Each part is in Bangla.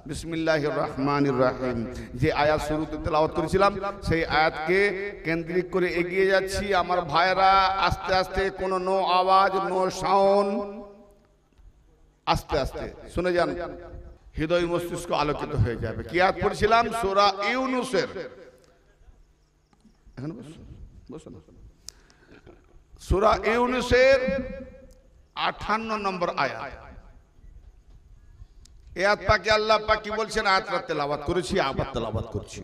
বিসমিল্লাহির রহমানির রহিম। যে আয়াত শুরুতে তেলাওয়াত করেছিলাম সেই আয়াতকে কেন্দ্রিক করে এগিয়ে যাচ্ছি। আমার ভাইরা আস্তে আস্তে, কোনো নো আওয়াজ, নো সাউন্ড, আস্তে আস্তে শুনে যান, হৃদয় মস্তিষ্ক আলোকিত হয়ে যাবে। কি আয়াত পড়ছিলাম? সূরা ইউনূসের, এখানে বসো না, সূরা ইউনূসের 58 নম্বর আয়াত। এই আয়াত পাকে আল্লাহ পাক কি বলছেন? আয়াতটা তেলাওয়াত করেছি, আবার তেলাওয়াত করছি।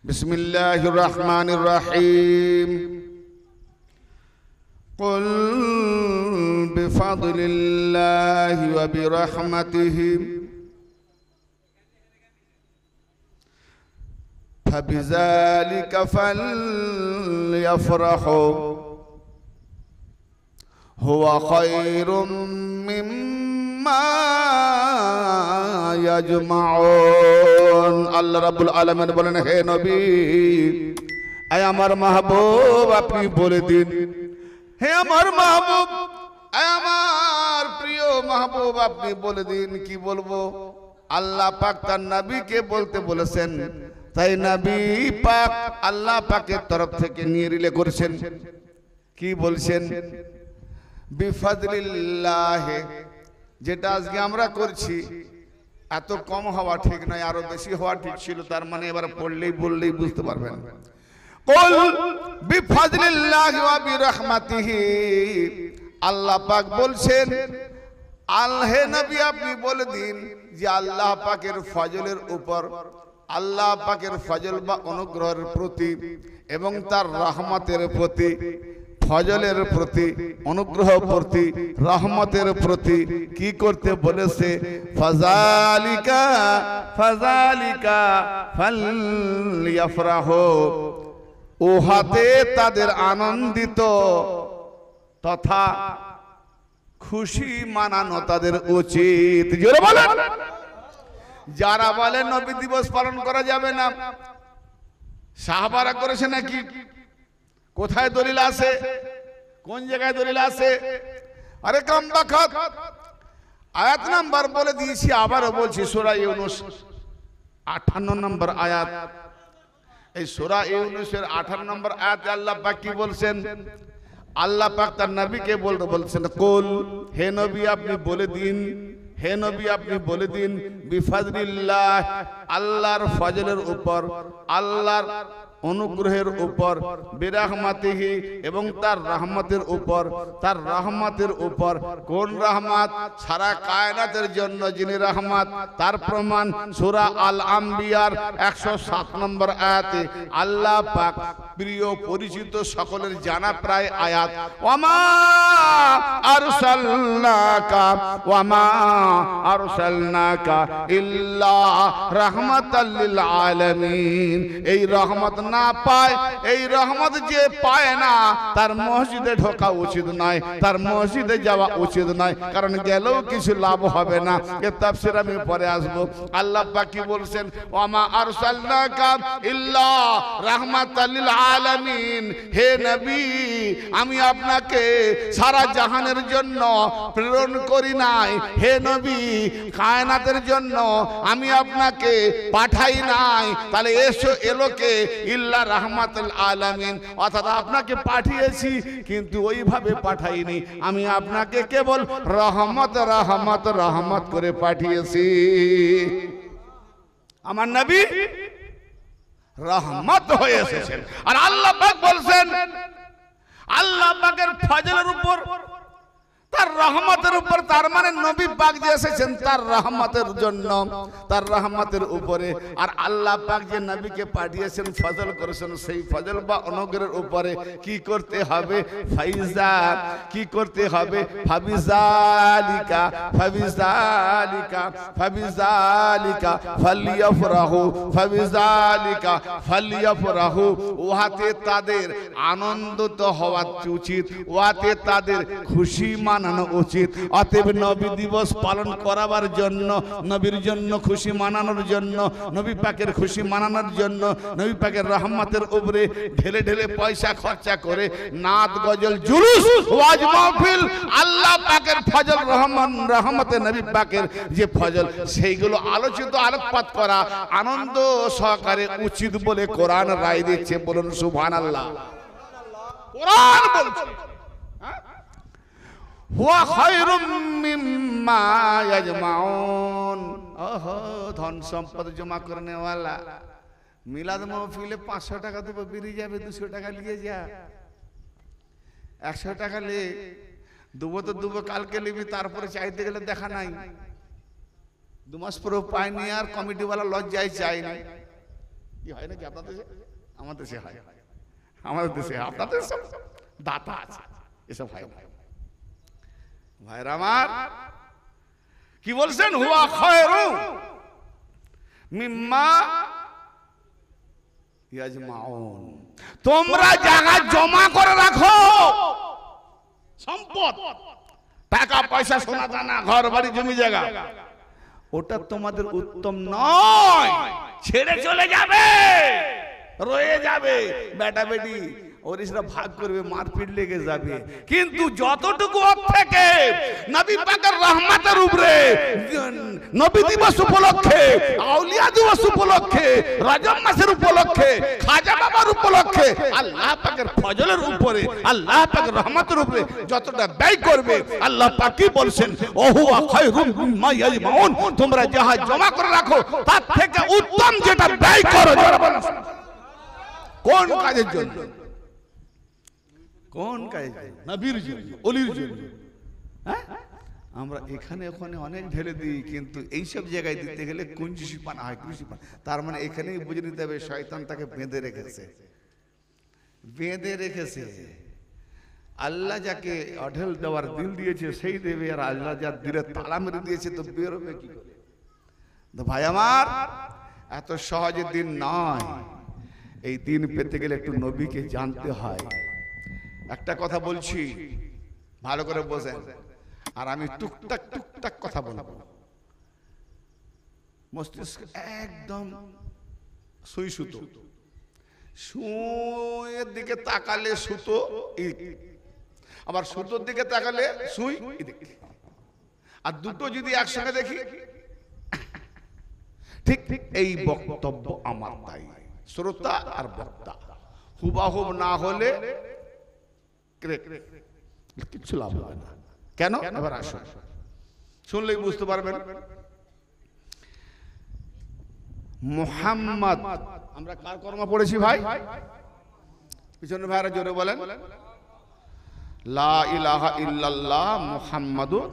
বিসমিল্লাহির রহমানির রহিম। কুল বিফাদলিল্লাহি ওয়া বিরহমাতিহি ফাবিযালিকা ফালইফরাহু হুয়া খায়রুম মিম্মা ইয়াজমাউন। আল্লাহ রাব্বুল আলামিন বলেন, হে নবী, আয় আমার মাহবুব আপনি বলে দিন, হে আমার মাহবুব, আয় আমার প্রিয় মাহবুব আপনি বলে দিন। কি বলবো? আল্লাহ পাক তার নবীকে বলতে বলেছেন, তাই নবী পাক আল্লাহ পাকের তরফ থেকে নিয়ে রিলে করেছেন। কি বলছেন? বিফাদলিল্লাহ, যেটা আজকে আমরা করছি এত কম হওয়া ঠিক নয়, আরো বেশি হওয়া ঠিক ছিল। তার মানে এবার পড়লেই বললেই বুঝতে পারবেন। কুল বিফাদলিল্লাহি ওয়া বিরহমাতিহি, আল্লাহ পাক বলছেন, হে নবী আপনি বলে দিন যে আল্লাহ পাকের ফজলের উপর, আল্লাহ পাকের ফজল বা অনুগ্রহের প্রতি এবং তার রহমতের প্রতি, ফজলের প্রতি, অনুগ্রহ প্রতি, রহমতের প্রতি কি করতে বলেছে? ফাযালিকা ফাযালিকা ফালইফরাহু, উহাতে তাদের আনন্দিত তথা খুশি মানানো তাদের উচিত। জোরে বলেন। যারা বলে নবী দিবস পালন করা যাবে না, সাহাবারা করেছে নাকি? কোথায় দলিল আছে? কোন জায়গায় দলিল আছে? আরে কামবাখত, আয়াত নাম্বার বলে দিয়েছি, আবারও বলছি, সূরা ইউনূস 58 নম্বর আয়াত। এই সূরা ইউনূসের 58 নম্বর আয়াতে আল্লাহ পাক কি বলছেন? আল্লাহ পাক তার নবীকে বলছেন, কুল, হে নবী আপনি বলে দিন, হে নবী আপনি বলে দিন, বিফাদলিল্লাহ, আল্লাহর ফজলের উপর, আল্লাহর অনুগ্রহের উপর, বিরহমাতিহি এবং তার রহমতের উপর, তার রহমতের উপর। কোন রহমত? সারা কায়নাতের জন্য যিনি রহমত, তার প্রমাণ সূরা আল আম্বিয়ার 107 নম্বর আয়াতে আল্লাহ পাক প্রিয় পরিচিত সকলের জানা প্রায় আয়াত, ওয়ামা আরসালনাকা ওয়ামা আরসালনাকা ইল্লা রাহমাতাল লিল আলামিন। এই রহমত না পায়, এই রহমত যে পায় না তার মসজিদে ঢোকা উচিত নয়, তার মসজিদে যাওয়া উচিত নয়, কারণ গেলেও কিছু লাভ হবে না। এর তাফসীর আমি পরে আসবো। আল্লাহ পাক কি বলছেন? ওয়ামা আরসালনাকা ইল্লা রাহমাতাল লিল আলামিন। হে নবী, আমি আপনাকে সারা জাহানের জন্য প্রেরণ করি নাই। হে নবী, কায়নাতের জন্য আমি আপনাকে পাঠাই নাই। তাহলে এলো কে? ইল্লা রাহমাতুল আলামিন, অর্থাৎ আপনাকে পাঠিয়েছি কিন্তু ওইভাবে পাঠাইনি, আমি আপনাকে কেবল রহমত রহমত রহমত করে পাঠিয়েছি। আমার নবী রহমত হয়ে এসেছেন। আর আল্লাহ পাক বলছেন, আল্লাহ পাকের ফজলের উপর, তার রহমতের উপর, তার মানে নবী পাক যে এসেছেন তার রহমতের জন্য, তার রহমতের উপরে। আর আল্লাহ পাক যে নবীকে পাঠিয়েছেন, ফজল করেছেন, সেই ফজল বা অনুগ্রহের উপরে কি করতে হবে? ফাইজা, কি করতে হবে? ফাবিযালিকা ফাবিযালিকা ফাবিযালিকা ফালইফরাহু ফাবিযালিকা ফালইফরাহু, উহাতে তাদের আনন্দিত হওয়া উচিত, উহাতে তাদের খুশি মানা মানানো উচিত। অতএব নবী দিবস পালন করাবার জন্য, নবীর জন্য খুশি মানানোর জন্য, নবী পাকের খুশি মানানোর জন্য, নবী পাকের রহমতের উপরে ঢেলে ঢেলে পয়সা খরচা করে নাত গজল জুলুস ওয়াজ মাহফিল, আল্লাহ পাকের ফজল রহমতে নবী পাকের যে ফজল সেইগুলো আলোচিত আলোকপাত করা আনন্দ সহকারে উচিত বলে কোরআন রায় দিচ্ছে। বলুন সুবহানাল্লাহ। কোরআন বলছে হুয়া খায়রুম মিম্মা ইয়াজমাউন। ওহো, ধন সম্পদ জমা করনে ওয়ালা মিলাদ মাহফিলে 500 টাকা দেবো, বেরিয়ে যাবে 200 টাকা নিয়ে যা, 100 টাকা লে দুবো তো দুবো, কালকে নিবি, তারপরে চাইতে গেলে দেখা নাই, 2 মাস পরেও পায়নি, আর কমিটিওয়ালা লজ্জায় চায়নি। কি হয় নাকি আপনাদের দেশে? আমাদের দেশে হয়, আমাদের দেশে। আপনাদের সব দাতা আছে, এসব হয়। ভাইরা আমার কি বলছেন? হুয়া খায়রু মিম্মা ইয়াজমাউন। তোমরা জায়গা জমা করে রাখো, সম্পদ, টাকা পয়সা, সোনা দানা, ঘর বাড়ি, জমি জায়গা, ওটা তোমাদের উত্তম নয়। ছেড়ে চলে যাবে, রয়ে যাবে, বেটা বেটি ওরা ভাগ করবে, মারপিট লেগে যাবে। কিন্তু যতটুকু ওর থেকে নবী পাকের রহমতের উপরে, নবী দিবস উপলক্ষে, আউলিয়া দিবস উপলক্ষে, রজব মাসের উপলক্ষে, খাজা বাবার উপলক্ষে, আল্লাহ পাকের ফজলের উপরে, আল্লাহ পাকের রহমতের উপরে যতটা ব্যয় করবে, আল্লাহ পাক কি বলছেন? ওহুয়া খায়রুম মিম্মা ইয়াজমাউন। তোমরা যাহা জমা করে রাখো তার থেকে উত্তম যেটা ব্যয় করো। কোন কাজের জন্য? কোন কাজে? নবীর জন্য, ওলির জন্য। হ্যাঁ, আমরা এখানে ওখানে অনেক ঢেলে দিই, কিন্তু এইসব জায়গায় দিতে গেলে কুঞ্চিসি পানা হয়, কুঞ্চিসি পানা। তার মানে এখানেই বুঝে নিতে হবে শয়তান তাকে বেঁধে রেখেছে, বেঁধে রেখেছে। আল্লাহ যাকে অঢেল দেওয়ার দিল দিয়েছে সেই দেবে, আর আল্লাহ যার দিলে তালা মেরে দিয়েছে তো বেরোবে কি করে? তো ভাই আমার, এত সহজে দিন নয়। এই দিন পেতে গেলে একটু নবীকে জানতে হয়। একটা কথা বলছি, ভালো করে বোঝেন, আর আমি টুকটাক টুকটাক কথা বলবো। মস্তিষ্ক একদম সুই সুতো, সুইয়ের দিকে তাকালে সুতো, আবার সুতোর দিকে তাকালে সুই, আর দুটো যদি একসঙ্গে দেখি, ঠিক ঠিক এই বক্তব্য আমার তাই। শ্রোতা আর বক্তা হুবাহুব না হলে কিছু লাভ হবে না। কেন? এবার আসুন, শুনলেই বুঝতে পারবেন। মুহাম্মদ, আমরা কার কর্ম পড়েছি ভাই? পিছনে ভাইরা জোরে বলেন, লা ইলাহা ইল্লাল্লাহ মুহাম্মাদুর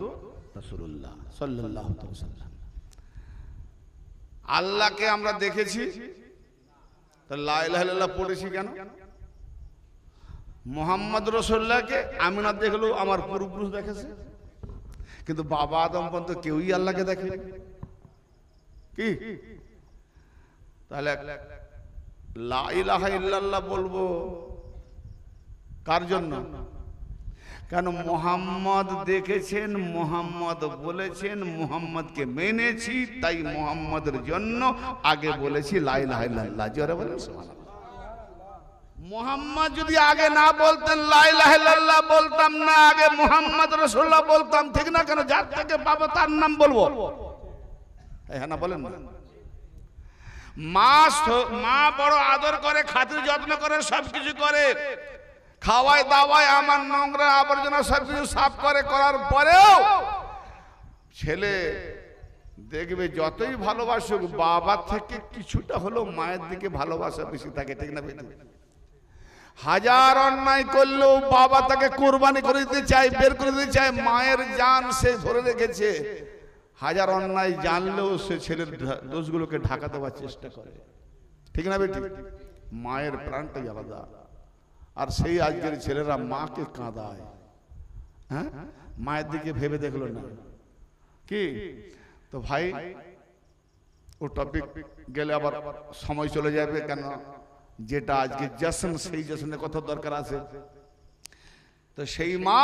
রাসূলুল্লাহ সাল্লাল্লাহু আলাইহি ওয়াসাল্লাম। আল্লাহকে আমরা দেখেছি, তা লা ইলাহা ইল্লাল্লাহ পড়েছি কেন? মুহাম্মদ রাসূলুল্লাহকে আমিনা দেখলো, আমার পূর্বপুরুষ দেখেছে, কিন্তু বাবা আদম পর্যন্ত কেউই আল্লাহকে দেখে কি? তাহলে লা ইলাহা ইল্লাল্লাহ বলবো কার জন্য? কেন? মুহাম্মদ দেখেছেন, মুহাম্মদ বলেছেন, মুহাম্মদকে মেনেছি, তাই মুহাম্মদের জন্য আগে বলেছি লা ইলাহা ইল্লাল্লাহ। জোরে বলেন সুবহানাল্লাহ। মুহাম্মদ যদি আগে না বলতেন লা ইলাহা ইল্লাল্লাহ বলতাম না, আগে মুহাম্মদ রাসূলুল্লাহ বলতাম, ঠিক না? কেন? যার থেকে পাবো তার নাম বলবো। হ্যাঁ না বলেন? মা বড় আদর করে, খাতির যত্ন করে, সবকিছু করে, খাওয়ায় দাওয়ায়, আমার নোংরা আবর্জনা সবকিছু সাফ করে, করার পরেও ছেলে দেখবে যতই ভালোবাসুক, বাবা থেকে কিছুটা হলেও মায়ের দিকে ভালোবাসা বেশি থাকে, ঠিক না? হাজার অন্যায় করলেও বাবা তাকে কোরবানি করে দিতে চায়, বের করে দিতে চায়, মায়ের জান সে ধরে রেখেছে। হাজার অন্যায় জানলেও সে ছেলের দোষগুলোকে ঢাকা দেওয়ার চেষ্টা করে, ঠিক না বেটি? মায়ের প্রাণটাই আলাদা। আর সেই আজকের ছেলেরা মাকে কাঁদায়, হ্যাঁ, মায়ের দিকে ভেবে দেখলো না কি? তো ভাই, ও টপিক গেলে আবার সময় চলে যাবে। কেন? যেটা আজকে জশ্ন, সেই জশ্নের কথা দরকার আছে। তো সেই মা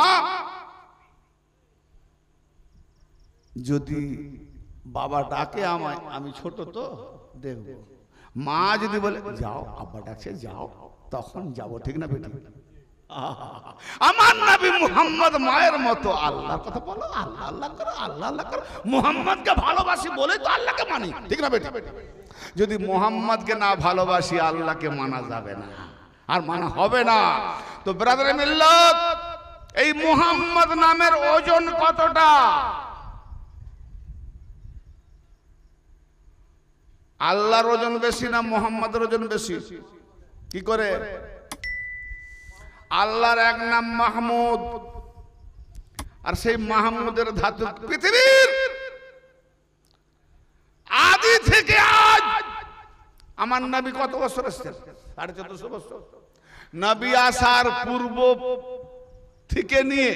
যদি বাবা ডাকে আমায়, আমি ছোট তো দেখব, মা যদি বলে যাও, আব্বা ডাকছে যাও, তখন যাব, ঠিক না বেটি? আমার নবী মুহাম্মদ মায়ের মতো। আল্লাহর কথা বলো, আল্লাহ আল্লাহ করো, আল্লাহ আল্লাহ করো, মুহাম্মদকে ভালোবাসি বলে তো আল্লাহকে মানি, ঠিক না বেটি? যদি মুহাম্মদকে না ভালোবাসি আল্লাহকে মানা যাবে না, আর মানা হবে না। তো ব্রাদারে মিল্লাত, এই মুহাম্মদ নামের ওজন কতটা? আল্লাহর ওজন বেশি না মুহাম্মদের ওজন বেশি? কি করে? আল্লাহর এক নাম মাহমুদ, আর সেই মাহমুদের ধাতু পৃথিবীর আদি থেকে আজ। আমার নবী কত বছর এসেছেন? 1450 বছর। নবী আসার পূর্ব থেকে নিয়ে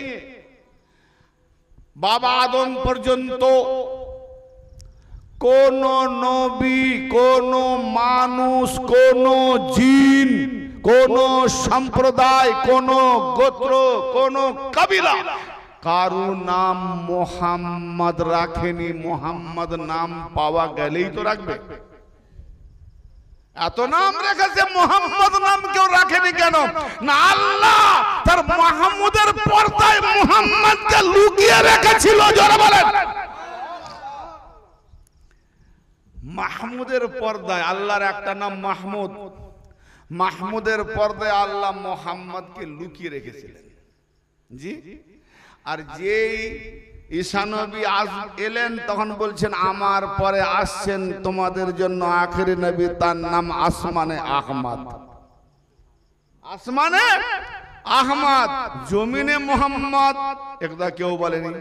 বাবা আদম পর্যন্ত কোন নবী, কোন মানুষ, কোন জিন, কোন সম্প্রদায়, কোন গোত্র, কোন কবিলা কারু নাম মোহাম্মদ রাখেনি। মোহাম্মদ নাম পাওয়া গেলেই তো রাখবে। এত নাম রেখেছে, মোহাম্মদ নাম কেউ রাখেনি কেন? না, আল্লাহ তার মাহমুদের পর্দায় মোহাম্মদকে লুকিয়ে রেখেছিল। জোরে বলেন। মাহমুদের পর্দায় আল্লাহর একটা নাম মাহমুদ, মাহমুদের পর্দায় আল্লাহ মোহাম্মদকে লুকিয়ে রেখেছিলেন। জি। আর যেই ঈসা নবী এলেন তখন বলছেন আমার পরে আসছেন তোমাদের জন্য আখেরি নবী, তার নাম আসমানে আহমদ। আসমানে আহমদ, জমিনে মোহাম্মদ একদা কেউ বলেনি।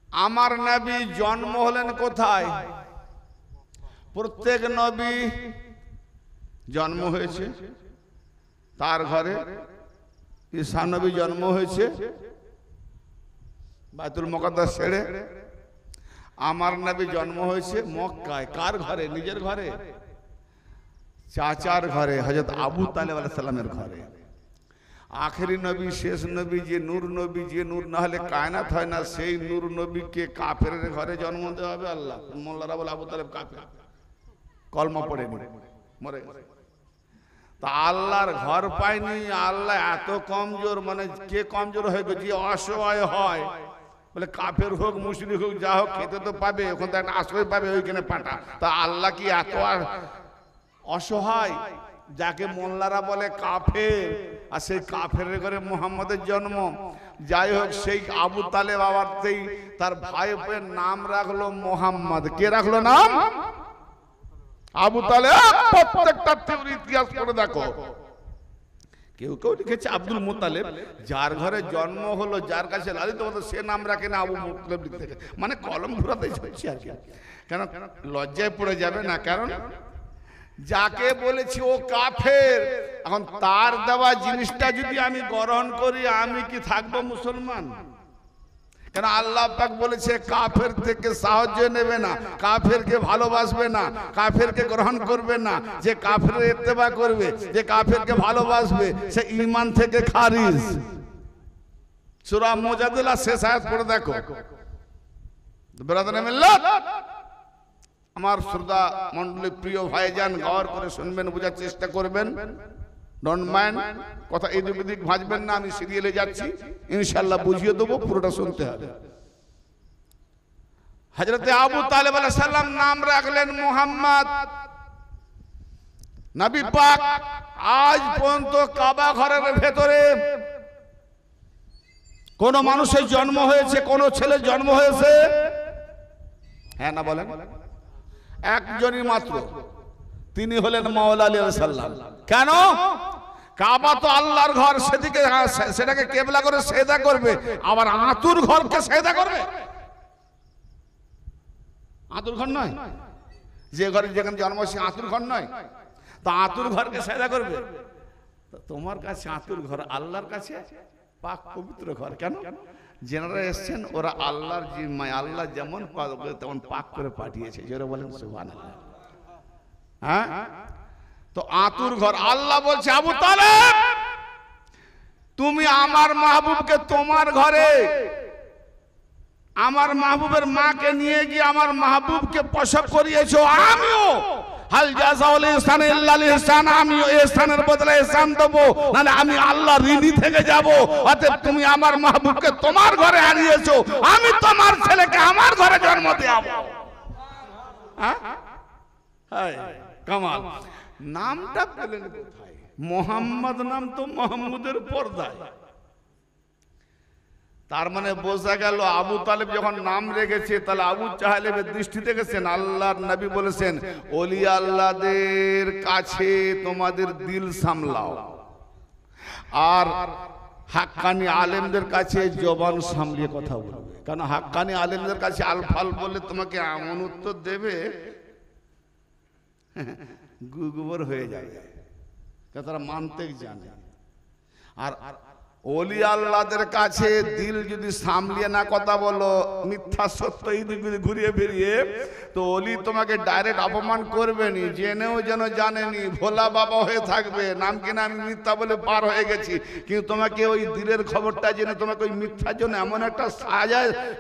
আমার নবী জন্ম হলেন কোথায়? প্রত্যেক নবী জন্ম হয়েছে তার ঘরে। ঈসা নবী জন্ম হয়েছে বাইতুল মুকাদ্দাস ছেড়ে। আমার নবী জন্ম হয়েছে মক্কায়। কার ঘরে? নিজের ঘরে, চাচার ঘরে, হযরত আবু তালেব আলাইহিস সালামের ঘরে। আখেরি নবী, শেষ নবী, যে নূর নবী, যে নূর না হলে কায়নাত হয় না, সেই নূর নবীকে কাফেরের ঘরে জন্ম দেওয়া হবে? আল্লাহ মোল্লারা বলে আবু তালেব কাফের, কলমা পড়েনি, মরে গেছে। তা আল্লাহর ঘর পায়নি। আল্লাহ এত কমজোর, মানে কে কমজোর হয়ে গেছে? যে অসহায় হয়, বলে কাফের হোক মুশরিক হোক যা হোক খেতে তো পাবে, ওখান থেকে একটা আশ্রয় পাবে, ওইখানে পাঠা। তা আল্লাহ কি এত অসহায়? যাকে মোল্লারা বলে কাফের, আর সেই কাফের ঘরে মুহাম্মদের জন্ম। যাই হোক, সেই আবু তালেব আবার সেই তার ভাইয়ের নাম রাখলো মোহাম্মদ। কে রাখলো নাম? আবু তালেব। প্রত্যেকটা থিওরি ইতিহাস পড়ে দেখো। কেউ কেউ লিখেছে আব্দুল মুতালেব, যার ঘরে জন্ম হলো, যার কাছে লালিত হতো, সে নাম রাখে না আবু মুতালেব লিখতে, মানে কলম ঘুরাতেই চলছে আর কি। কেন লজ্জায় পড়ে যাবে না? কারণ যাকে বলেছি ও কাফের, এখন তার দেওয়া জিনিসটা যদি আমি গ্রহণ করি, আমি কি থাকবো মুসলমান? কেন আল্লাহ পাক বলেছে কাফের থেকে সাহায্য নেবে না, কাফেরকে ভালোবাসবে না, কাফেরকে গ্রহণ করবে না। যে কাফের ইত্তেবা করবে, যে কাফেরকে ভালোবাসবে, সে ঈমান থেকে খারিজ। সূরা মুজাদিলা শেষ আয়াত পড়ে দেখো। ব্রাদার মিল্লাত, আমার শ্রোতা মণ্ডলী, প্রিয় ভাইজান, গৌর করে শুনবেন, বোঝার চেষ্টা করবেন। ডোন্ট মাইন্ড, কথা এদিক ওদিক ভাজবেন না। আমি সিরিয়ালে যাচ্ছি, ইনশাআল্লাহ বুঝিয়ে দেবো, পুরোটা শুনতে হবে। হযরতে আবু তালেব আলাইহিস সালাম নাম রাখলেন মুহাম্মদ। নবী পাক আজ পর্যন্ত কাবা ঘরের ভেতরে কোন মানুষের জন্ম হয়েছে, কোন ছেলের জন্ম হয়েছে? হ্যাঁ না বলেন? একজনই মাত্র, তিনি হলেন মাওলা আলী আলাইহিস সালাম। কেন? কাবা তো আল্লাহর ঘর, সেদিকে সেটাকে কেবলা করে সেজদা করবে, আবার আতুর ঘরকে সেজদা করবে? আতুর ঘর নয়, যে ঘরে যেখানে জন্ম সে আতুর ঘর নয়। তা আতুর ঘরকে সেজদা করবে? তোমার কাছে আতুর ঘর, আল্লাহর কাছে পাক পবিত্র ঘর। কেন? যারা এসেছেন ওরা আল্লাহর জিম্মায়, আল্লাহ যেমন তেমন পাক করে পাঠিয়েছে। জোরে বলেন সুবহানাল্লাহ। হ্যাঁ, তো আতুর ঘর। আল্লাহ বলছে আবু তালেব, তুমি আমার মাহবুবকে তোমার ঘরে আমার মাহবুবের মাকে নিয়ে গিয়ে আমার মাহবুবকে প্রসব করিয়েছো, আমিও হাল জাযাউল ইহসান ইল্লাল ইহসান, আমিও ইহসানের বদলে ইহসান দেবো, নাহলে আমি আল্লাহ ঋণী থেকে যাব। অতএব তুমি আমার মাহবুবকে তোমার ঘরে হারিয়েছো, আমি তোমার ছেলেকে আমার ঘরে জন্ম দেব। কামাল। নামটা পেলেন কোথায়? মোহাম্মদ নাম তো মোহাম্মদের পর্দায়। তার মানে বোঝা গেল আবু তালেব যখন নাম রেখেছে তাহলে আবু জাহেলের দৃষ্টি দেখেছেন। আল্লাহর নবী বলেছেন ওলি আল্লাহদের কাছে তোমাদের দিল সামলাও, আর হাক্কানি আলেমদের কাছে জবান সামলিয়ে কথা বলবে। কারণ হাক্কানি আলেমদের কাছে আলফাল বললে তোমাকে এমন উত্তর দেবে গুগবর হয়ে যায়, তারা মানতে জানে। আর ওলি আল্লাহদের কাছে দিল যদি সামলিয়ে না কথা বলো, মিথ্যা সত্য ঘুরিয়ে ফিরিয়ে, তো ওলি তোমাকে ডাইরেক্ট অপমান করবে নি, জেনেও যেন জানেনি, ভোলা বাবা হয়ে থাকবে, নাম কিনা আমি মিথ্যা বলে পার হয়ে গেছি, কিন্তু তোমাকে ওই দিলের খবরটা জেনে তোমাকে ওই মিথ্যার জন্য এমন একটা সাজা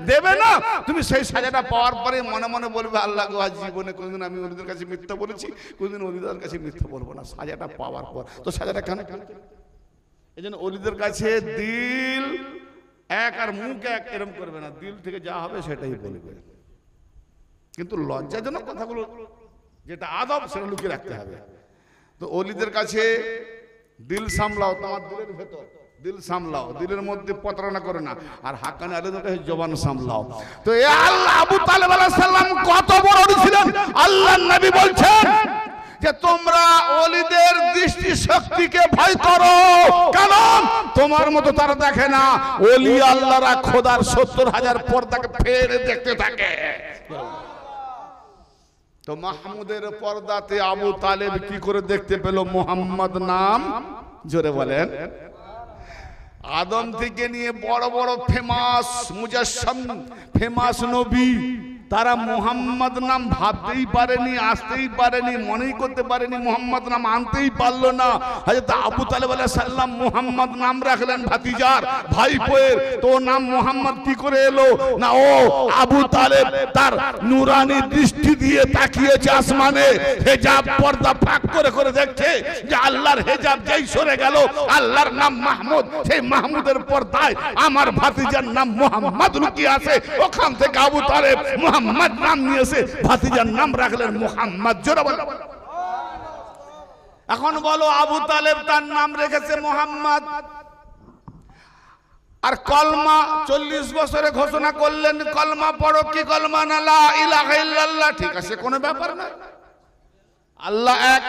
দেবে না, তুমি সেই সাজাটা পাওয়ার পরে মনে মনে বলবে আল্লাহ গো, আজ জীবনে কোনদিন আমি ওলিদের কাছে মিথ্যা বলেছি, কোনদিন ওলিদের কাছে মিথ্যা বলবো না। সাজাটা পাওয়ার পর তো সাজাটা কেন? এই জন্য ওলিদের কাছে দিল এক আর মুখ এক এরম করবে না, দিল থেকে যা হবে সেটাই বলবে। কিন্তু লজ্জাজনক কথাগুলো যেটা আদব সেটা লুকিয়ে রাখতে হবে। তো ওলিদের কাছে দিল সামলাও, তোমার দিলের ভেতর দিল সামলাও, দিলের মধ্যে প্রতারণা করে না। আর হাক্কানি আলেমদের কাছে জবান সামলাও। তো এ আল্লাহ আবু তালেব আলাইহিস সালাম কত বড় ওলি ছিলেন, আল্লাহর নবী বলছেন যে তোমরা ওলিদের দৃষ্টি শক্তিকে ভয় করো, কারণ তোমার মতো তারা দেখে না। ওলি আল্লাহরা খোদার ৭০,০০০ পর্দাকে ফেরে দেখতে থাকে। তো মাহমুদের পর্দাতে আবু তালেব কি করে দেখতে পেল মুহাম্মদ নাম? জোরে বলেন। আদম থেকে নিয়ে বড় বড় ফেমাস মুজাসসাম ফেমাস নবী, তারা মুহাম্মদ নাম ভাবতেই পারেনি, আসতেই পারেনি, মনেই করতে পারেনি, মুহাম্মদ নাম আনতেই পারলো না। হযরত আবু তালেব আলাইহিস সালাম মুহাম্মদ নাম রাখলেন ভাতিজার ভাইপোয়ের, তো নাম মুহাম্মদ কি করে এলো? না, ও আবু তালেব তার নূরানি দৃষ্টি দিয়ে তাকিয়েছে আসমানে, হেজাব পর্দা ফাঁক করে করে দেখছে যে আল্লাহর হেজাব যেই সরে গেল, আল্লাহর নাম মাহমুদ, সেই মাহমুদের পর্দায় আমার ভাতিজার নাম মুহাম্মদ লুকিয়ে আছে। ওখান থেকে আবু তালেব মুহাম্মদ নাম নিয়েছে, ভাতিজার নাম রাখলেন মুহাম্মদ। জোরে বলো। এখন বলো, আবু তালেব তার নাম রেখেছে মুহাম্মদ, আর কলমা ৪০ বছরে ঘোষণা করলেন কলমা পড়ো, কি কলমা? না লা ইলাহা ইল্লাল্লাহ। ঠিক আছে, কোনো ব্যাপার না, আল্লাহ এক,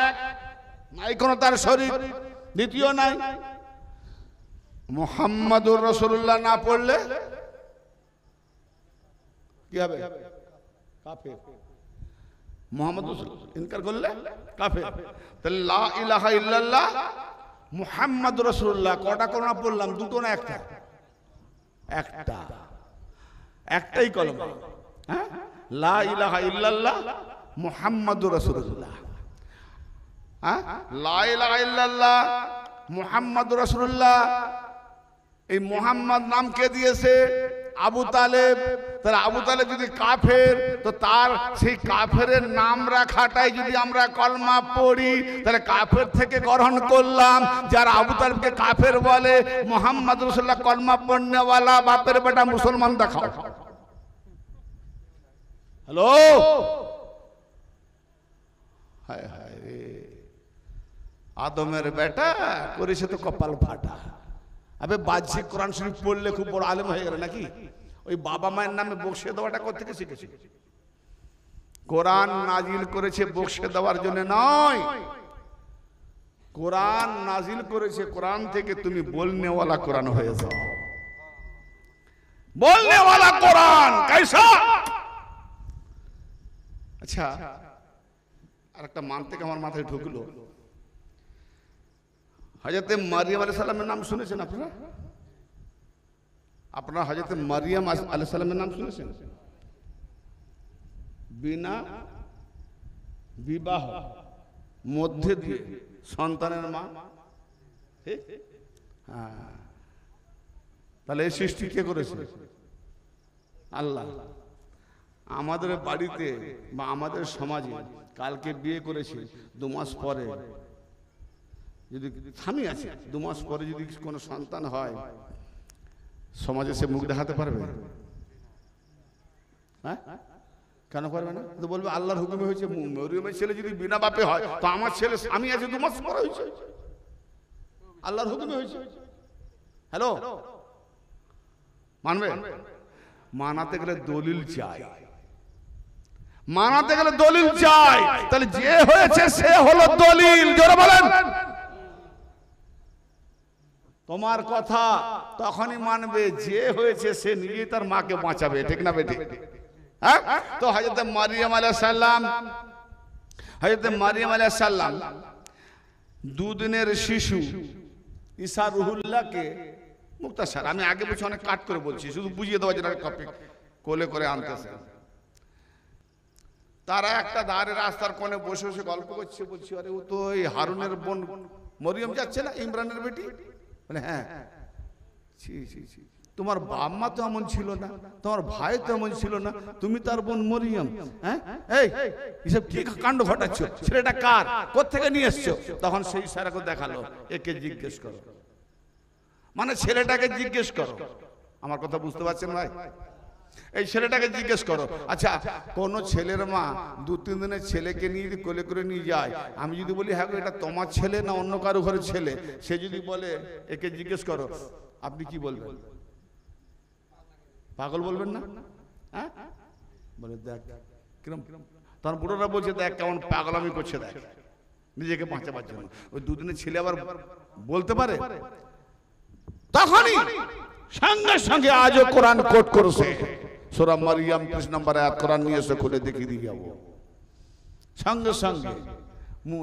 নাই কোনো তার শরীক, দ্বিতীয় নাই। মুহাম্মাদুর রাসূলুল্লাহ না পড়লে কি হবে? কাফের। মুহাম্মদ ইনকার করলে কাফের। তাহলে লা ইলাহা ইল্লাল্লাহ মুহাম্মাদুর রাসূলুল্লাহ কটা কলমা পড়লাম? দুটো না একটা? একটা, একটাই কলমা। হ্যাঁ, লা ইলাহা ইল্লাল্লাহ মুহাম্মাদুর রাসূলুল্লাহ। হ্যাঁ, লা ইলাহা ইল্লাল্লাহ মুহাম্মাদুর রাসূলুল্লাহ। এই মুহাম্মদ নাম কে দিয়েছে? আবু তালেব। তাহলে আবু তালেব যদি কাফের, তো তার সেই কাফেরের নাম রাখাটাই যদি আমরা কলমা পড়ি, তাহলে কাফের থেকে গ্রহণ করলাম। যারা আবু তালেবকে কাফের বলে, মুহাম্মদ রাসূলুল্লাহ কলমা পড়নেওয়ালা বাপের বেটা মুসলমান দেখাও। হ্যালো, হায় হায় রে, আদমের বেটা করেছে তো কপাল ফাটা। আবে বাহ্যিক কোরআন শরীফ পড়লে খুব বড় আলেম হয়ে গেল নাকি? ওই বাবা মায়ের নামে বকশিয়ে দেওয়াটা কোথা থেকে শিখেছে? কোরআন নাজিল করেছে বকশিয়ে দেওয়ার জন্য নয়, কোরআন নাজিল করেছে কোরআন থেকে তুমি বলনেওয়ালা কোরআন হয়ে যাও। বলনেওয়ালা কোরআন कैसा? আচ্ছা, আর একটা মান থেকে আমার মাথায় ঢুকলো, হযরতে মারিয়াম আলাইহিস সালামের নাম শুনেছেন আপনারা? আপনারা হযরতে মারিয়াম আলাইহিস সালামের নাম শুনেছেন? বিনা বিবাহ মধ্যে দিয়ে সন্তানের মা। হ্যাঁ, তাহলে এই সৃষ্টি কে করেছে? আল্লাহ আমাদের বাড়িতে বা আমাদের সমাজে কালকে বিয়ে করেছে, 2 মাস পরে যদি স্বামী আছে, 2 মাস পরে যদি কোনো সন্তান হয়, সমাজে সে মুখ দেখাতে পারবে? হ্যাঁ, কেন পারবে না? তো বলবে আল্লাহর হুকুমে হয়েছে। মরিয়মের ছেলে যদি বিনা বাপে হয়, তো আমার ছেলে স্বামী আছে 2 মাস পরে হয়েছে, আল্লাহর হুকুমে হয়েছে। হ্যালো, মানবে? মানাতে গেলে দলিল চাই, মানাতে গেলে দলিল চাই। তাহলে যে হয়েছে সে হলো দলিল। জোরে বলেন। তোমার কথা তখনই মানবে যে হয়েছে সে নিজেই তার মাকে বাঁচাবে, ঠিক না বেটি? হ্যাঁ, তো হযরত মারিয়াম আলাইহিস সালাম, হযরত মারিয়াম আলাইহিস সালাম 2 দিনের শিশু ঈসা রুহুল্লাহকে, মুক্তাসার আমি আগে বলছি, অনেক কাট করে বলছি, শুধু বুঝিয়ে দেওয়া যেটা টপিক, কোলে করে আনতেছে। তারা একটা ধারে রাস্তার কোণে বসে বসে গল্প করছে, বলছি আরে ও তো ওই হারুনের বোন মরিয়ম যাচ্ছে না, ইমরানের বেটি। বলে হ্যাঁ। ছি ছি ছি, তোমার বাপ মা তো এমন ছিল না, তোমার ভাই তো এমন ছিল না, তুমি তার বোন মরিয়ম। হ্যাঁ, এই এসব কি কাণ্ড ঘটাচ্ছ? ছেলেটা কার, কোত্থেকে নিয়ে এসছো? তখন সেই ইশারাকে দেখালো, একে জিজ্ঞেস করো, মানে ছেলেটাকে জিজ্ঞেস করো। আমার কথা বুঝতে পারছেন ভাই? এই ছেলেটাকে জিজ্ঞেস করো। আচ্ছা, কোন ছেলের মা 2-3 দিনের ছেলেকে নিয়ে কোলে করে নিয়ে যায়, আমি যদি বলি হ্যাঁ এটা তোমার ছেলে না অন্য কারো ঘরের ছেলে, সে যদি বলে একে জিজ্ঞেস করো, আপনি কি বলবেন? পাগল বলবেন না? হ্যাঁ, বলে দেখ কিরম। তখন বুড়োরা বলছে দেখ কেমন পাগলামি করছে, দেখ নিজেকে বাঁচাবার জন্য। ওই 2 দিনের ছেলে আবার বলতে পারে? তখনই সঙ্গে সঙ্গে আজও কোরআন কোট করেছে, সূরা মারিয়াম 30 নম্বর আয়াত, কোরআন নিয়ে এসে খুলে দেখিয়ে দিয়ে যাবো। সঙ্গে সঙ্গে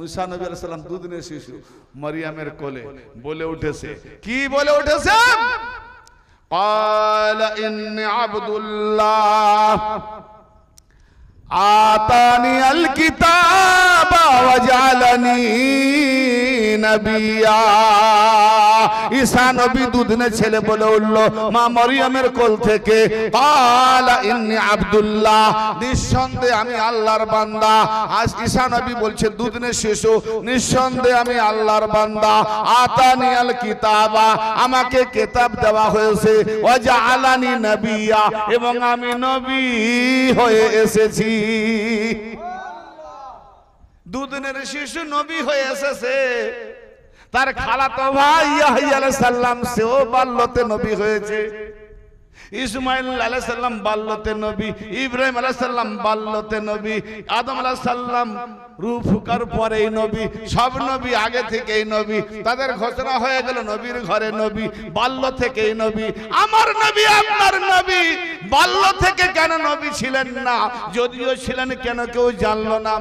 ঈসা নবী আলাইহিস সালাম 2 দিনের শিশু মারিয়ামের কোলে বলে উঠেছে, কি বলে উঠেছে? ক্বালা ইন্নী আবদুল্লাহ আতানি আল কিতাবা ওয়া জাআলানি নবিয়্যা। ঈসা নবী 2 দিনের ছেলে বলে উঠল মা মরিয়মের কোল থেকে, ক্বালা ইন্নী আবদুল্লাহ, নিঃসন্দেহে আমি আল্লাহর বান্দা। আজ ঈসা নবী বলছে 2 দিনের শিশু, নিঃসন্দেহে আমি আল্লাহর বান্দা। আতানি আল কিতাবা, আমাকে কিতাব দেওয়া হয়েছে, ওয়া জাআলানি নবিয়্যা, এবং আমি নবী হয়ে এসেছি। 2 দিনের শিশু নবী হয়ে এসেছে। তার খালাতো ভাই ইয়াহইয়া আলাইহিস সালাম সেও বাল্যতে নবী হয়েছে। ইসমাইল আলাইহিস সালাম বাল্যতে নবী, ইব্রাহিম আলাইহিস সালাম বাল্যতে নবী, আদম আলাইহিস সালাম রূহ ফুকার পরেই নবী। সব নবী আগে থেকেই নবী, তাদের ঘোষণা হয়ে গেল নবীর ঘরে নবী, বাল্য থেকেই নবী। আমার নবী আপনার নবী বাল্য থেকে কেন নবী ছিলেন না? যদিও ছিলেন কেন কেউ জানলো না?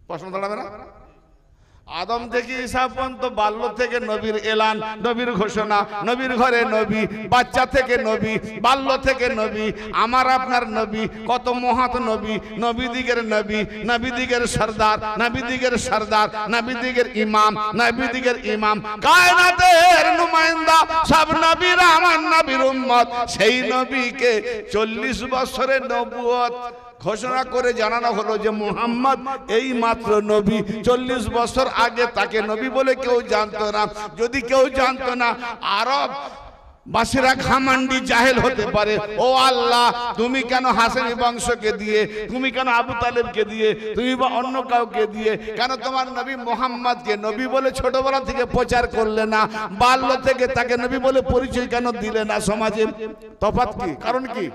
প্রশ্ন দাঁড়াবে না? আদম থেকে ঈসা পর্যন্ত বাল্য থেকে নবীর এলান, নবীর ঘোষণা, নবীর ঘরে নবী, বাচ্চা থেকে নবী, বাল্য থেকে নবী। আমার আপনার নবী কত মহৎ নবী, নবীদিগের নবী, নবীদিগের সরদার, নবীদিগের সরদার, নবীদিগের ইমাম, নবীদিগের ইমাম, কায়নাতের নুমাইন্দা, সব নবীরা আমার নবীর উম্মত। সেই নবীকে 40 বছরের নবুয়ত ঘোষণা করে জানানো হলো যে মুহাম্মদ এই মাত্র নবী। 40 বছর আগে তাকে নবী বলে কেউ জানতো না। যদি কেউ জানতো না, আরব বাসীরা ঘামান্ডি জাহেল হতে পারে। ও আল্লাহ, তুমি কেন হাসানি বংশকে দিয়ে, তুমি কেন আবু তালেবকে দিয়ে, তুমি বা অন্য কাউকে দিয়ে কেন তোমার নবী মুহাম্মদকে নবী বলে ছোটবেলা থেকে প্রচার করলে না? বাল্য থেকে তাকে নবী বলে পরিচয় কেন দিলে না? সমাজে তফাৎ কি? কারণ কি?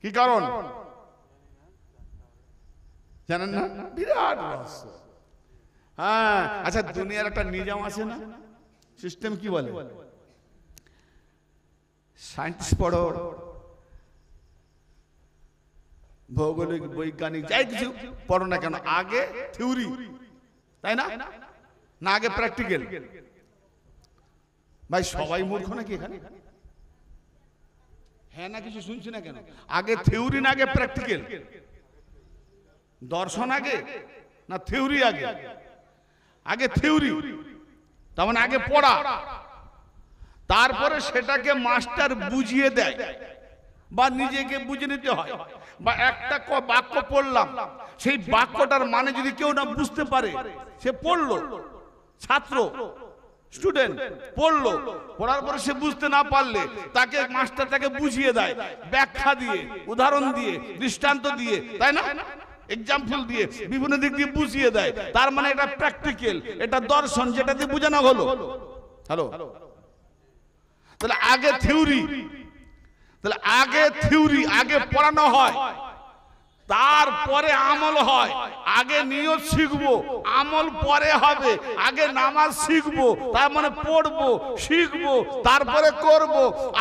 কি কারণ জানেন না? বিরাট রহস্য। হ্যাঁ, আচ্ছা, দুনিয়ার একটা নিজাম আছে না, সিস্টেম কি বলে? সায়েন্টিস্ট পড়ো, ভৌগোলিক, বৈজ্ঞানিক, যাই কিছু পড়ো না কেন, আগে থিওরি, তাই না? না আগে প্র্যাকটিক্যাল? ভাই সবাই মূর্খ নাকি এখানে? হ্যাঁ না কিছু শুনছি না কেন? আগে থিওরি না আগে প্র্যাকটিক্যাল? দর্শন আগে না থিওরি আগে? আগে থিওরি, তার মানে আগে পড়া। তারপরে সেটাকে মাস্টার বুঝিয়ে দেয় বা নিজেকে বুঝে নিতে হয়। বা একটা বাক্য পড়লাম, সেই বাক্যটার মানে যদি কেউ না বুঝতে পারে, সে পড়লো, ছাত্র স্টুডেন্ট পড়লো, পড়ার পরে সে বুঝতে না পারলে তাকে মাস্টার তাকে বুঝিয়ে দেয়, ব্যাখ্যা দিয়ে, উদাহরণ দিয়ে, দৃষ্টান্ত দিয়ে, তাই না, এক্সাম্পল দিয়ে, বিভিন্ন দিক দিয়ে বুঝিয়ে দেয়। তার মানে এটা প্র্যাকটিক্যাল, এটা দর্শন, যেটা দিয়ে বোঝানো হলো। হ্যালো, তাহলে আগে থিওরি, তাহলে আগে থিওরি, আগে পড়ানো হয়, তারপরে আমল হয়। আগে নিয়ত শিখবো, আমল পরে হবে। আগে নামাজ শিখবো, তার মানে পড়বো, শিখবো, তারপরে করব।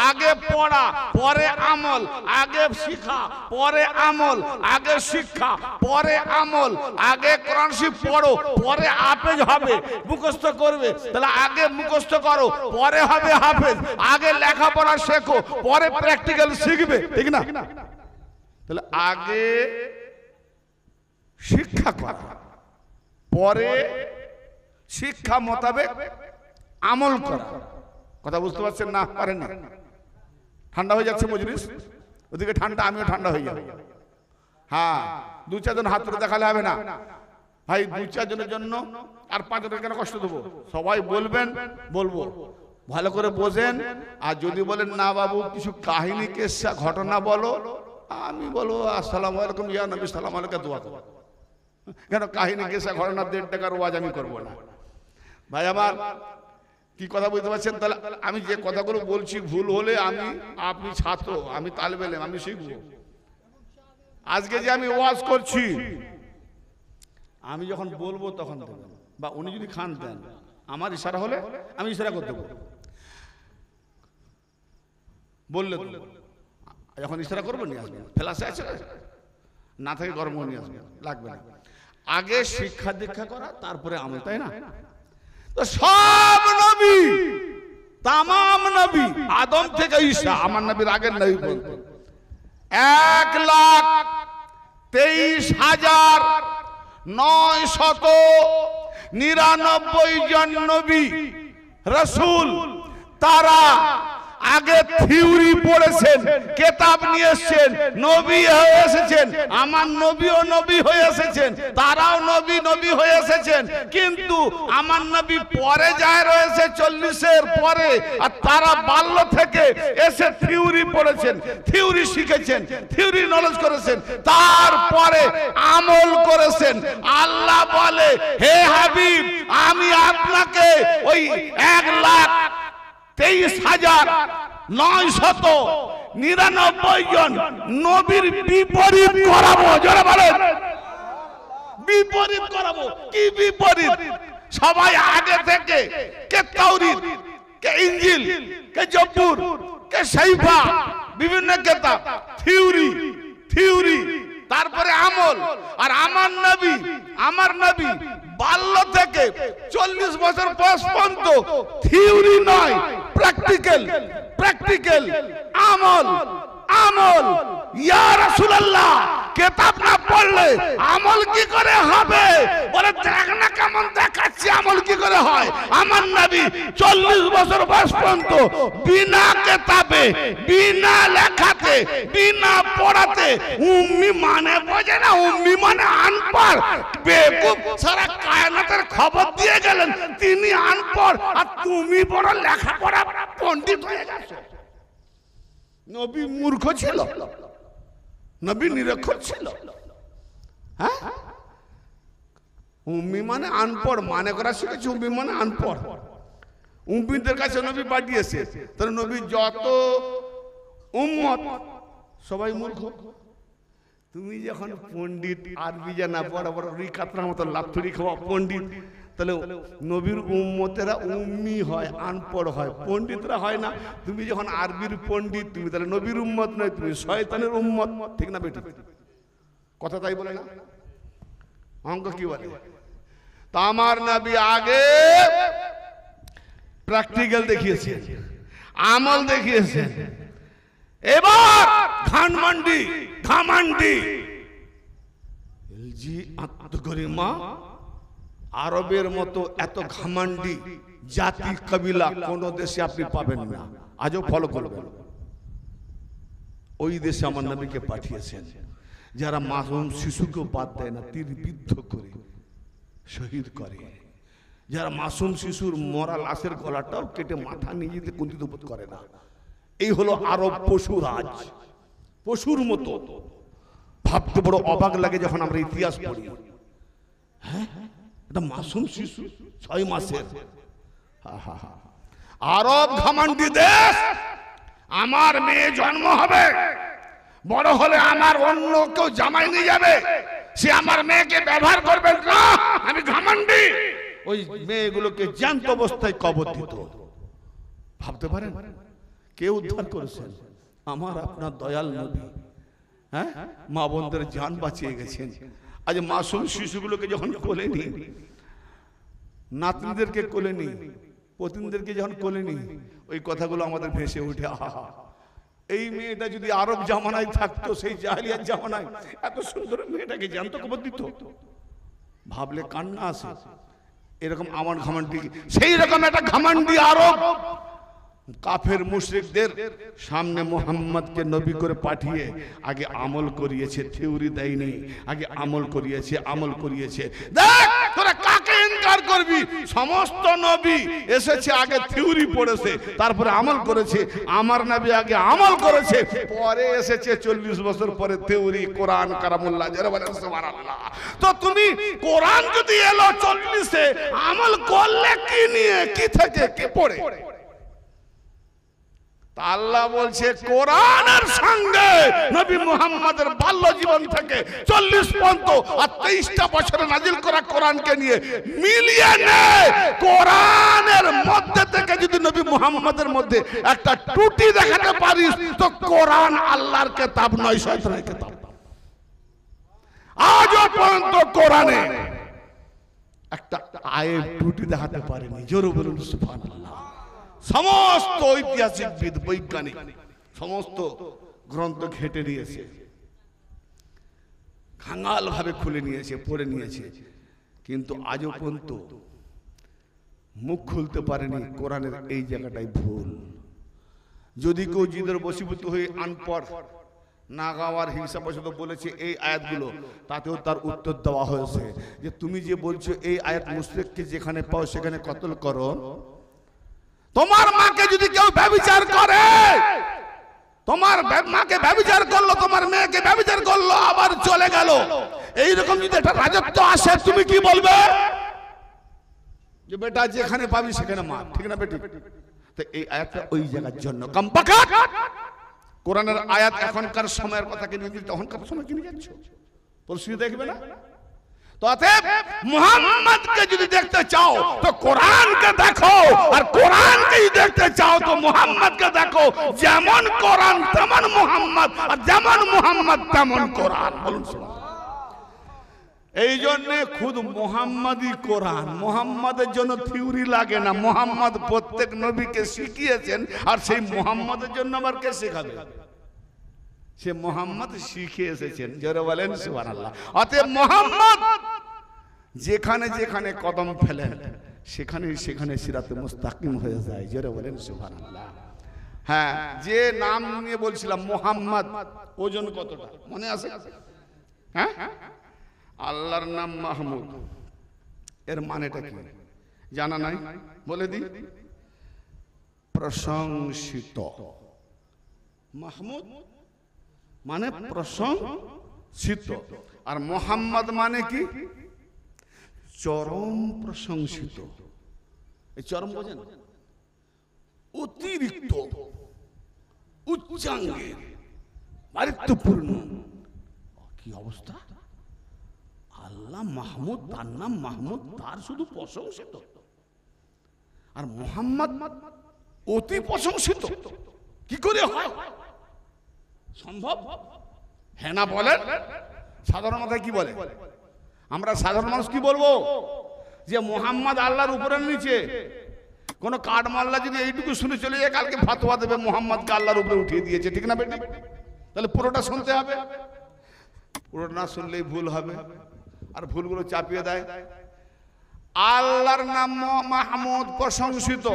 আগে পড়া, পরে আমল। আগে শিক্ষা, পরে আমল। আগে শিক্ষা, পরে আমল। আগে কোরআন শরীফ পড়ো, পরে হাফেজ হবে, মুখস্থ করবে। তাহলে আগে মুখস্থ করো, পরে হবে হাফেজ। আগে লেখাপড়া শেখো, পরে প্র্যাকটিক্যাল শিখবে, ঠিক না? তাহলে আগে শিক্ষা করা, পরে শিক্ষা মোতাবেক আমল করা। কথা বুঝতে পারছেন না? পারেন না? ঠান্ডা হয়ে যাচ্ছে মজলিস, ওদিকে ঠান্ডা, আমিও ঠান্ডা হয়ে যাবো। হ্যাঁ, দু চারজন হাত তুলে দেখালে হবে না ভাই। দু চারজনের জন্য আর পাঁচজনের কেন কষ্ট দেবো? সবাই বলবেন, বলবো, ভালো করে বোঝেন। আর যদি বলেন না বাবু কিছু কাহিনী কেসা ঘটনা বলো, আমি বলবো আসসালামু আলাইকুম ইয়া নবী সালাম আলাইকা দোয়া করো। কেন কাহিনী কেসা ঘটনা 1.5 টাকার ওয়াজ আমি করবো না ভাই আমার। কি কথা বুঝতে পারছেন? তাহলে আমি যে কথাগুলো বলছি ভুল হলে আপনি ছাত্র, আমি তালেবে ইলম, আমি শিখবো। আজকে যে আমি ওয়াজ করছি, আমি যখন বলবো তখন দেবেন, বা উনি যদি খান দেন, আমার ইশারা হলে আমি ইশারা করতে দেবো। বললে যখন ইশারা করবো নিয়ে আসবেন, ফ্ল্যাশে আছে না থাকে গরম নিয়ে আসবেন, লাগবে না। আগে শিক্ষা দীক্ষা করা, তারপরে আমল, তাই না? তো সব নবী, তামাম নবী, আদম থেকে ঈসা, আমার নবীর আগের নবী বলতে 1,23,999 জন নবী রাসূল, তারা আগে থিওরি পড়েছেন, কেতাব নিয়ে এসেছেন, নবী হয়ে এসেছেন। আমার নবীও নবী হয়ে এসেছেন, তারাও নবী হয়ে এসেছেন। কিন্তু আমার নবী পরে যায় রয়েছে 40-এর পরে, আর তারা বাল্য থেকে এসে থিওরি পড়েছেন, থিওরি শিখেছেন, থিওরি নলেজ করেছেন, তারপরে আমল করেছেন। আল্লাহ বলে, হে হাবিব, আমি আপনাকে ওই 1,23,999 জন নবীর বিপরীত করাবো। যারা বলেন বিপরীত করাবো। কি বিপরীত? সবাই আগে থেকে কে তাওরীত, কে ইনজিল, কে জবুর, কে সাইফা, বিভিন্ন কিতাব, থিওরি, তারপরে আমল। আর আমার নবী বাল্য থেকে 40 বছর বয়স পর্যন্ত থিওরি নয়, প্র্যাকটিক্যাল আমল। ইয়া রাসূলুল্লাহ, কিতাব না পড়লে আমল কি করে হবে? বলে দেখ না কেমন দেখাচ্ছি, আমল কি করে হয়? আমার নবী 40 বছর বয়স পর্যন্ত বিনা কিতাবে, বিনা লেখাতে, বিনা পড়াতে, উম্মি মানে বোঝে না, উম্মি মানে আনপড়, বেকুব, সারা কায়নাতের খবর দিয়ে গেলেন তিনি আনপড়, আর তুমি বড় লেখাপড়া পণ্ডিত হয়ে গেছো। নবী মূর্খ ছিল, নবী নিরক্ষর ছিল। হ্যাঁ, উম্মি মানে আনপড় মানে করা শিখেছে, উম্মি মানে আনপড়। উম্মিদের কাছে নবী পাঠিয়েছে, তাহলে নবী যত উম্মত সবাই মূর্খ। তুমি যখন পণ্ডিত, আরবি জানা, বড় বড় রিকাতরার মতো লাথুরি খাওয়া পণ্ডিত, তাহলে নবীর উম্মতেরা উম্মি হয়, আনপড় হয়, পণ্ডিতরা হয় না। তুমি যখন আরবির পণ্ডিত, তুমি তাহলে নবীর উম্মত নয়, তুমি শয়তানের উম্মত, ঠিক না বেটি? কথা তাই বলে না? অঙ্ক কি বলে? তো আমার নবী আগে প্র্যাকটিক্যাল দেখিয়েছেন, আমল দেখিয়েছেন। এবার ঘামান্ডি এলজি আত্মগরিমা, আরবের মতো এত ঘামান্ডি জাতি কবিলা কোন দেশে আপনি পাবেন না, আজও ফলো করবেন। ওই দেশে আমার নবীকে পাঠিয়েছেন যারা মাসুম শিশুকেও বাদ দেয় না, তীর বিদ্ধ করে শহীদ করে, যারা মাসুম শিশুর মরা লাশের গলাটাও কেটে মাথা নিয়ে যেতে কুণ্ঠিত বোধ করে না। এই হলো আরব পশুরাজ, পশুর মতো। ভাবতে বড় অবাক লাগে যখন আমরা ইতিহাস পড়ি। হ্যাঁ, এটা মাসুম শিশু 6 মাসের। আরব ঘমন্ডি দেশ, আমার মেয়ে জন্ম হবে, বড় হলে আমার অন্য কেউ জামাই নিয়ে যাবে, সে আমার মেয়েকে ব্যবহার করবে না, আমি ঘমন্ডি। ওই মেয়েগুলোকে জ্যান্ত অবস্থায় কবর দিত। ভাবতে পারেন কে উদ্ধার করেছেন? আমার আপনার দয়াল নবী। হ্যাঁ, মা বোনদের জান বাঁচিয়ে গেছেন। আজ মাসুম শিশুগুলোকে যখন কোলে নি, নাতনিদেরকে কোলে নি, পতিনদেরকে যখন কোলে নি, ওই কথাগুলো আমাদের ভেসে উঠে। আহা, এই মেয়েটা যদি আরব জামানায় থাকতো, সেই জাহেলিয়াত জামানায়, এত সুন্দর মেয়েটাকে জ্যান্ত কবর দিত। ভাবলে কান্না আসে। এরকম আমার ঘমন্ডি, সেই রকম একটা ঘমন্ডি আরব কাফের মুশরিকদের সামনে মুহাম্মদকে নবী করে পাঠিয়ে আগে আমল করিয়েছে, থিওরি দেয়নি, আগে আমল করিয়েছে। দেখ তোরা কাকে ইনকার করবি? সমস্ত নবী এসেছে আগে থিওরি পড়েছে, তারপরে আমল করেছে। আমার নবী আগে আমল করেছে, পরে এসেছে 40 বছর পরে থিওরি, কোরআন কালামুল্লাহ। যারা বলেন সুবহানাল্লাহ। তো তুমি কোরআন যদি এলো 40-এ, আমল করলে কি নিয়ে, কি থেকে, কি পড়ে? আল্লাহ বলছে কোরআনের সঙ্গে নবী মুহাম্মদের বাল্য জীবন থেকে 40 পর্যন্ত আর 23টা বছরে নাজিল করা কোরআনকে নিয়ে মিলিয়ে নে। কোরআনের মধ্যে থেকে যদি নবী মুহাম্মদের মধ্যে একটা ত্রুটি দেখাতে পারিস, তো কোরআন আল্লাহর কিতাব নয়, শয়তানের কিতাব। আজও পর্যন্ত কোরআনে একটা আয়াত ত্রুটি দেখাতে পারেনি। জোরে বলুন সুবহানাল্লাহ। সমস্ত ঐতিহাসিকবিদ, বৈজ্ঞানিক সমস্ত গ্রন্থ ঘেটে নিয়েছে, খাঙ্গাল ভাবে খুলে নিয়েছে, পড়ে নিয়েছে, কিন্তু আজও পর্যন্ত মুখ খুলতে পারেনি কোরআনের এই জায়গাটাই ভুল। যদি কেউ জিদের বশীভূত হয়ে আনপড় নাগাওয়ার হিংসাবশত বলেছে এই আয়াতগুলো, তাতেও তার উত্তর দেওয়া হয়েছে যে তুমি যে বলছো এই আয়াত মুশরিককে যেখানে পাও সেখানে কতল করো। তোমার মাকে যদি কেউ ব্যভিচার করে, তোমার মাকে ব্যভিচার করলো, তোমার মেয়েকে ব্যভিচার করলো, আবার চলে গেল, এইরকম যদি একটা রাজত্ব আসে, তুমি কি বলবে? যে বেটা যেখানে পাবি সেখানে মার, ঠিক না বেটি? তো এই আয়াতটা ওই জায়গার জন্য কমপাকাট। কোরআনের আয়াত এখনকার সময়ের কথাকে নিয়ে তখনকার সময়কে নিয়ে যাচ্ছ, পরিস্থিতি দেখবে না। তো অতএব মুহাম্মদকে যদি দেখতে চাও তো কোরআনকে দেখো, আর কোরআনকে যদি দেখতে চাও তো মুহাম্মদকে দেখো। যেমন কোরআন তেমন মুহাম্মদ, আর যেমন মুহাম্মদ তেমন কোরআন। বলুন এই জন্য খুদ মুহাম্মাদই কোরআন। মুহাম্মাদের জন্য থিওরি লাগে না, মুহাম্মদ প্রত্যেক নবীকে শিখিয়েছেন, আর সেই মুহাম্মাদের জন্য আবার কে শেখাবে? সে মুহাম্মদ শিখে এসেছেন। যারা বলেন সুবহানাল্লাহ। অতএব মুহাম্মদ যেখানে যেখানে কদম ফেলেন সেখানে সেখানে সিরাতে মুস্তাকিম হয়ে যায়। যারা বলেন সুবহানাল্লাহ। হ্যাঁ, যে নাম নিয়ে বলছিলাম মুহাম্মদ, ওজন কতটা মনে আছে? হ্যাঁ, আল্লাহর নাম মাহমুদ, এর মানেটা কি জানা নাই? বলে দিই, প্রশংসিত। মাহমুদ মানে প্রশংসিত, আর মুহাম্মদ মানে কি? চরম প্রশংসিত। এই চরম বোঝেন? অতিরিক্ত, উচ্চাঙ্গের, মারিত্যপূর্ণ। কি অবস্থা! আল্লাহ মাহমুদ, তার নাম মাহমুদ, তার শুধু প্রশংসিত, আর মুহাম্মদ অতি প্রশংসিত। কি করে হয় সম্ভব? হ্যাঁ না বলেন? সাধারণ মাথায় কি বলে? আমরা সাধারণ মানুষ কি বলবো? যে মুহাম্মদ আল্লাহর উপরে নিচে। কোন কাঠ মাল্লা যদি এইটুকু শুনে চলে যায়, কালকে ফতোয়া দেবে মুহাম্মদকে আল্লাহর উপরে উঠিয়ে দিয়েছে, ঠিক না বেটি? তাহলে পুরোটা শুনতে হবে। পুরোটা না শুনলেই ভুল হবে, আর ভুলগুলো চাপিয়ে দেয়। আল্লাহর নাম মাহমুদ, প্রশংসিত।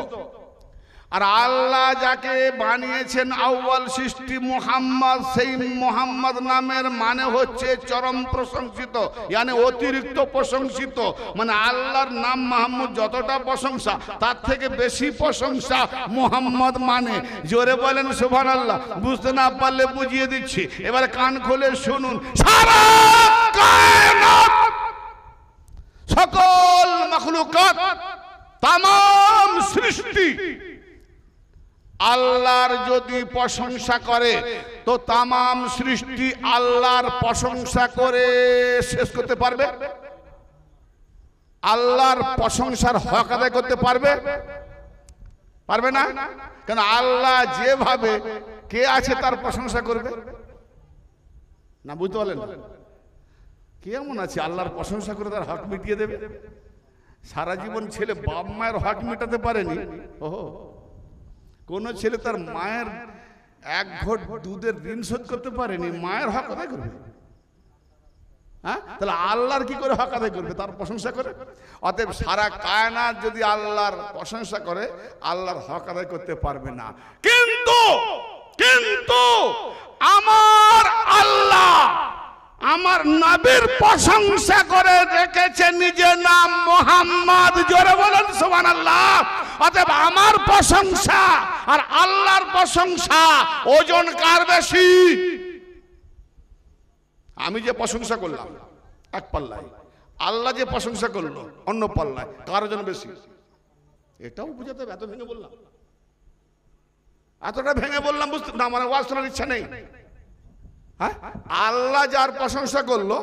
আর আল্লাহ যাকে বানিয়েছেন আউয়াল সৃষ্টি মুহাম্মদ, সেই মুহাম্মদ নামের মানে হচ্ছে চরম প্রশংসিত, মানে অতিরিক্ত প্রশংসিত। মানে আল্লাহর নাম মাহমুদ যতটা প্রশংসা, তার থেকে বেশি প্রশংসা মুহাম্মদ মানে। জোরে বলেন সুবহানাল্লাহ। বুঝতে না পারলে বুঝিয়ে দিচ্ছি, এবার কান খুলে শুনুন। সারা কায়নাত, সকল মাখলুকাত, তামাম সৃষ্টি আল্লাহর যদি প্রশংসা করে, তো তামাম সৃষ্টি আল্লাহর প্রশংসা করে শেষ করতে পারবে? আল্লাহর প্রশংসার হক আদায় করতে পারবে? পারবে না। কেন? আল্লাহ যেভাবে কে আছে তার প্রশংসা করবে না। বুঝতে পারলেন? কেমন আছে আল্লাহর প্রশংসা করে তার হক মিটিয়ে দেবে? সারা জীবন ছেলে বাপ মায়ের হক মেটাতে পারেনি। ওহো, কোন ছেলে তার মায়ের এক ঘট দুধের ঋণ শোধ করতে পারেনি, মায়ের হক আদায় করবে? হ্যাঁ, তাহলে আল্লাহর কি করে হক আদায় করবে? তার প্রশংসা করে। অতএব সারা কায়নাত যদি আল্লাহর প্রশংসা করে, আল্লাহর হক আদায় করতে পারবে না। কিন্তু কিন্তু আমার আল্লাহ আমার নবীর প্রশংসা করে রেখেছে নিজের নাম মুহাম্মদ। জোরে বলেন সুবহানাল্লাহ। অতএব আমার প্রশংসা আর আল্লাহর প্রশংসা ওজন কার বেশি? আমি যে প্রশংসা করলাম এক পাল্লায়, আল্লাহ যে প্রশংসা করলো অন্য পাল্লায়, কার ওজন বেশি? এটাও বুঝাতে হবে। এত ভেঙে বললাম, এতটা ভেঙে বললাম, বুঝতে না? মানে ওয়াজ শোনার ইচ্ছা নেই? হ্যাঁ, আল্লাহ যার প্রশংসা করলো,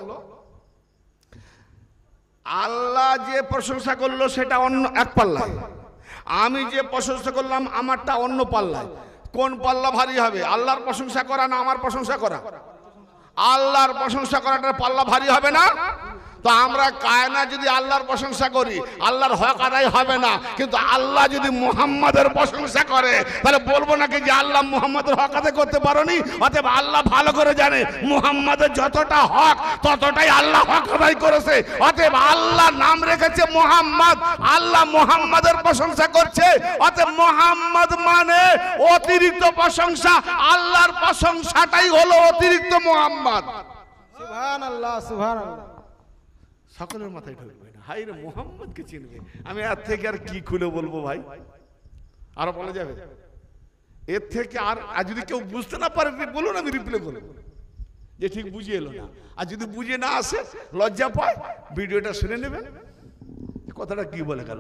আল্লাহ যে প্রশংসা করলো সেটা অন্য এক পাল্লায়, আমি যে প্রশংসা করলাম আমারটা অন্য পাল্লায়। কোন পাল্লা ভারী হবে? আল্লাহর প্রশংসা করা না আমার প্রশংসা করা? আল্লাহর প্রশংসা করাটার পাল্লা ভারী হবে না? তো আমরা কায়না যদি আল্লাহর প্রশংসা করি, আল্লাহর হক আদায় হবে না। কিন্তু আল্লাহ যদি মুহাম্মাদের প্রশংসা করে, তাহলে বলবো নাকি যে আল্লাহ মুহাম্মাদের হক আদায় করতে পারোনি? অতএব আল্লাহ ভালো করে জানে মুহাম্মাদের যতটা হক ততটাই আল্লাহ হক আদায় করেছে। অতএব আল্লাহ নাম রেখেছে মুহাম্মদ, আল্লাহ মুহাম্মাদের প্রশংসা করছে। অতএব মুহাম্মদ মানে অতিরিক্ত প্রশংসা, আল্লাহর প্রশংসাটাই হলো অতিরিক্ত মুহাম্মদ। সুবহানাল্লাহ, সুবহানাল্লাহ। সকলের মাথায় ঢুকবে না, হাই রে মুহাম্মদকে চিনবে। আমি এর থেকে আর কি খুলে বলবো ভাই? আরো বলা যাবে এর থেকে? আর যদি কেউ বুঝতে না পারে বলুন, আমি রিপ্লে করবো যে ঠিক বুঝে এলো না। আর যদি বুঝে না আসে, লজ্জা পায়, ভিডিওটা শুনে নেবেন কথাটা কি বলে গেল।